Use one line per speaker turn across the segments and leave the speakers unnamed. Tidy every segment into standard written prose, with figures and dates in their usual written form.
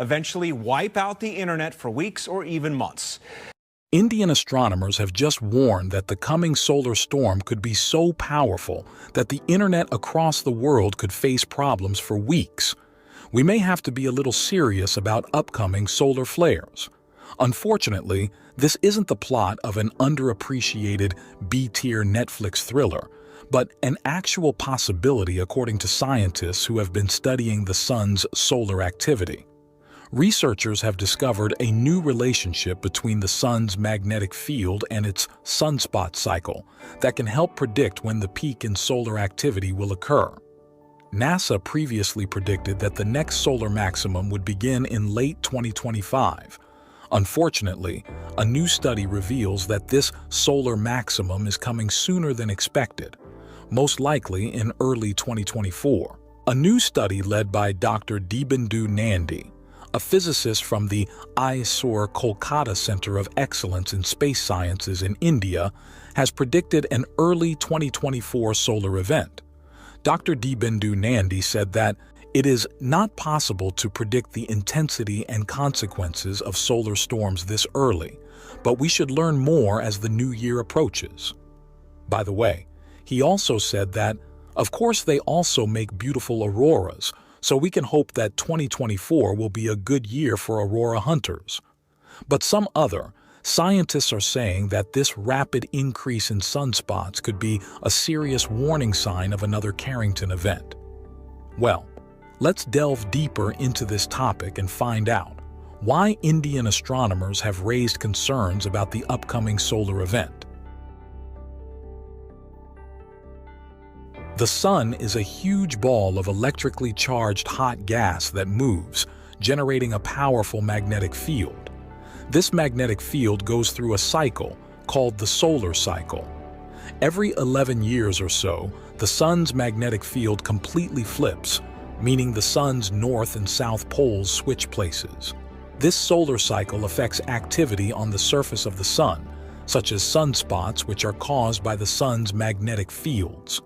eventually wipe out the internet for weeks or even months.
Indian astronomers have just warned that the coming solar storm could be so powerful that the internet across the world could face problems for weeks. We may have to be a little serious about upcoming solar flares. Unfortunately, this isn't the plot of an underappreciated B-tier Netflix thriller, but an actual possibility according to scientists who have been studying the sun's solar activity. Researchers have discovered a new relationship between the sun's magnetic field and its sunspot cycle that can help predict when the peak in solar activity will occur. NASA previously predicted that the next solar maximum would begin in late 2025. Unfortunately, a new study reveals that this solar maximum is coming sooner than expected, most likely in early 2024. A new study led by Dr. Dibyendu Nandi, a physicist from the ISRO Kolkata Center of Excellence in Space Sciences in India, has predicted an early 2024 solar event. Dr. Dibyendu Nandi said that it is not possible to predict the intensity and consequences of solar storms this early, but we should learn more as the new year approaches. By the way, he also said that, of course, they also make beautiful auroras, so we can hope that 2024 will be a good year for aurora hunters. But some other scientists are saying that this rapid increase in sunspots could be a serious warning sign of another Carrington event. Well, let's delve deeper into this topic and find out why Indian astronomers have raised concerns about the upcoming solar event. The sun is a huge ball of electrically charged hot gas that moves, generating a powerful magnetic field. This magnetic field goes through a cycle called the solar cycle. Every 11 years or so, the sun's magnetic field completely flips, meaning the sun's north and south poles switch places. This solar cycle affects activity on the surface of the sun, such as sunspots, which are caused by the sun's magnetic fields.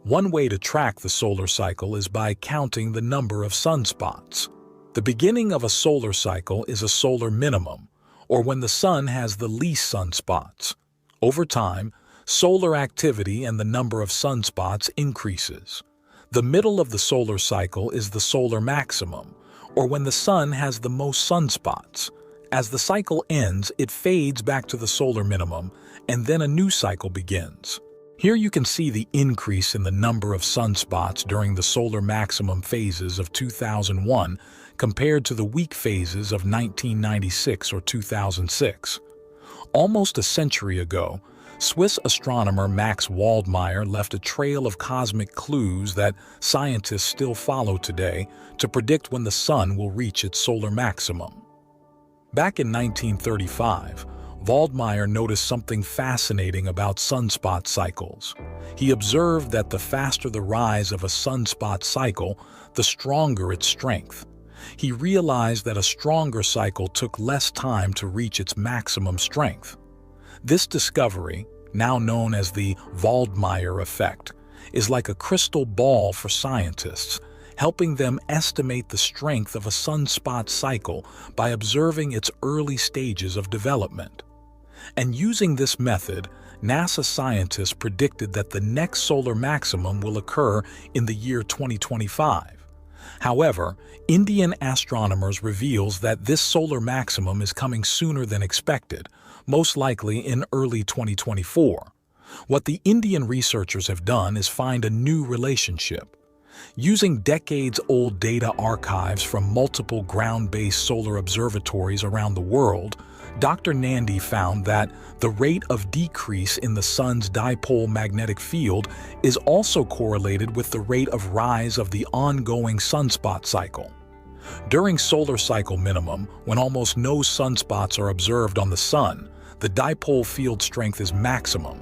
One way to track the solar cycle is by counting the number of sunspots. The beginning of a solar cycle is a solar minimum, or when the sun has the least sunspots. Over time, solar activity and the number of sunspots increases. The middle of the solar cycle is the solar maximum, or when the sun has the most sunspots. As the cycle ends, it fades back to the solar minimum, and then a new cycle begins. Here you can see the increase in the number of sunspots during the solar maximum phases of 2001 compared to the weak phases of 1996 or 2006. Almost a century ago, Swiss astronomer Max Waldmeier left a trail of cosmic clues that scientists still follow today to predict when the sun will reach its solar maximum. Back in 1935, Waldmeier noticed something fascinating about sunspot cycles. He observed that the faster the rise of a sunspot cycle, the stronger its strength. He realized that a stronger cycle took less time to reach its maximum strength. This discovery, now known as the Waldmeier effect, is like a crystal ball for scientists, helping them estimate the strength of a sunspot cycle by observing its early stages of development. And using this method, NASA scientists predicted that the next solar maximum will occur in the year 2025. However, Indian astronomers reveals that this solar maximum is coming sooner than expected, most likely in early 2024. What the Indian researchers have done is find a new relationship. Using decades-old data archives from multiple ground-based solar observatories around the world, Dr. Nandi found that the rate of decrease in the sun's dipole magnetic field is also correlated with the rate of rise of the ongoing sunspot cycle. During solar cycle minimum, when almost no sunspots are observed on the sun, the dipole field strength is maximum.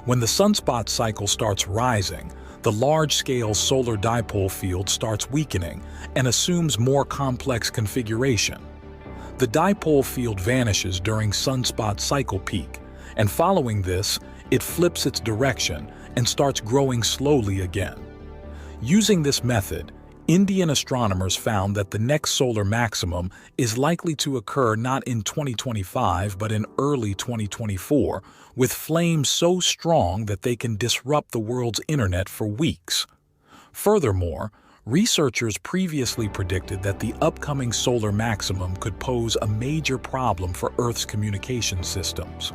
When the sunspot cycle starts rising, the large-scale solar dipole field starts weakening and assumes more complex configuration. The dipole field vanishes during sunspot cycle peak, and following this, it flips its direction and starts growing slowly again. Using this method, Indian astronomers found that the next solar maximum is likely to occur not in 2025 but in early 2024, with flames so strong that they can disrupt the world's internet for weeks. Furthermore, researchers previously predicted that the upcoming solar maximum could pose a major problem for Earth's communication systems.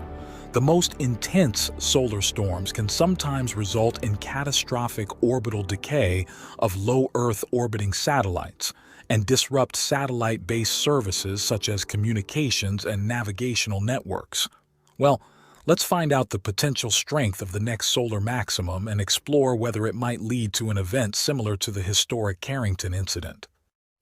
The most intense solar storms can sometimes result in catastrophic orbital decay of low Earth orbiting satellites and disrupt satellite-based services such as communications and navigational networks. Well, let's find out the potential strength of the next solar maximum and explore whether it might lead to an event similar to the historic Carrington incident.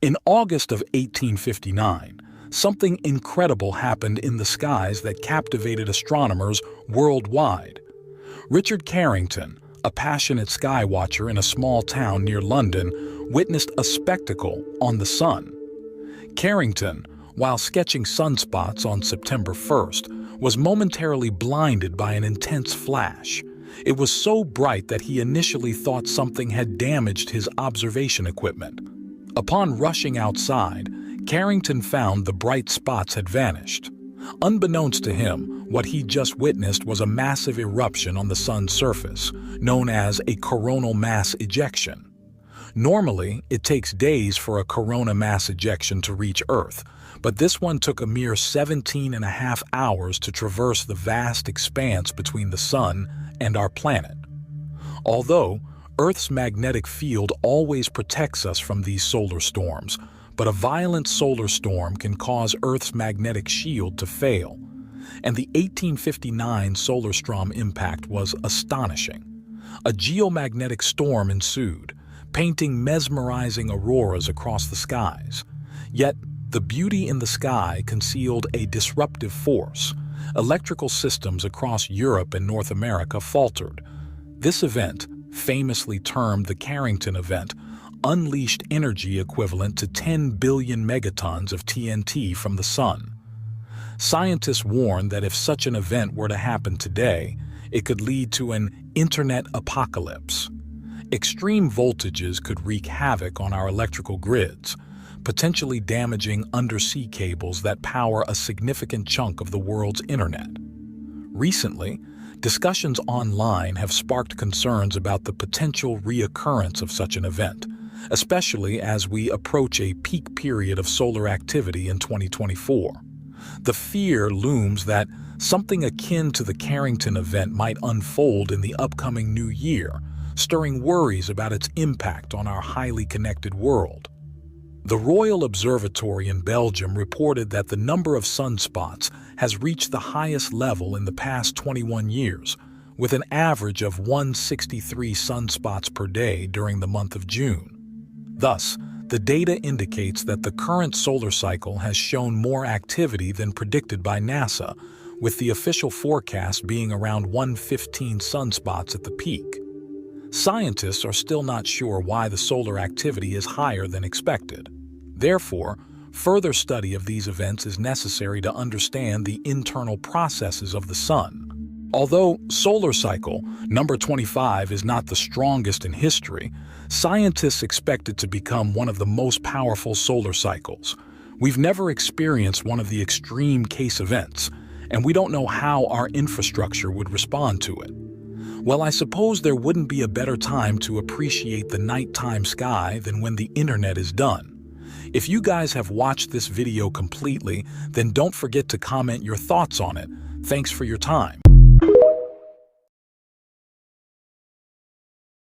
In August of 1859, something incredible happened in the skies that captivated astronomers worldwide. Richard Carrington, a passionate sky watcher in a small town near London, witnessed a spectacle on the sun. Carrington, while sketching sunspots on September 1st, was momentarily blinded by an intense flash. It was so bright that he initially thought something had damaged his observation equipment. Upon rushing outside, Carrington found the bright spots had vanished. Unbeknownst to him, what he just witnessed was a massive eruption on the sun's surface, known as a coronal mass ejection. Normally, it takes days for a corona mass ejection to reach Earth, but this one took a mere 17.5 hours to traverse the vast expanse between the sun and our planet. Although Earth's magnetic field always protects us from these solar storms, but a violent solar storm can cause Earth's magnetic shield to fail. And the 1859 solar storm impact was astonishing. A geomagnetic storm ensued, painting mesmerizing auroras across the skies. Yet, the beauty in the sky concealed a disruptive force. Electrical systems across Europe and North America faltered. This event, famously termed the Carrington event, unleashed energy equivalent to 10 billion megatons of TNT from the sun. Scientists warned that if such an event were to happen today, it could lead to an internet apocalypse. Extreme voltages could wreak havoc on our electrical grids, potentially damaging undersea cables that power a significant chunk of the world's internet. Recently, discussions online have sparked concerns about the potential reoccurrence of such an event, especially as we approach a peak period of solar activity in 2024. The fear looms that something akin to the Carrington event might unfold in the upcoming new year, stirring worries about its impact on our highly connected world. The Royal Observatory in Belgium reported that the number of sunspots has reached the highest level in the past 21 years, with an average of 163 sunspots per day during the month of June. Thus, the data indicates that the current solar cycle has shown more activity than predicted by NASA, with the official forecast being around 115 sunspots at the peak. Scientists are still not sure why the solar activity is higher than expected. Therefore, further study of these events is necessary to understand the internal processes of the sun. Although solar cycle number 25 is not the strongest in history, scientists expect it to become one of the most powerful solar cycles. We've never experienced one of the extreme case events, and we don't know how our infrastructure would respond to it. Well, I suppose there wouldn't be a better time to appreciate the nighttime sky than when the internet is done. If you guys have watched this video completely, then don't forget to comment your thoughts on it. Thanks for your time.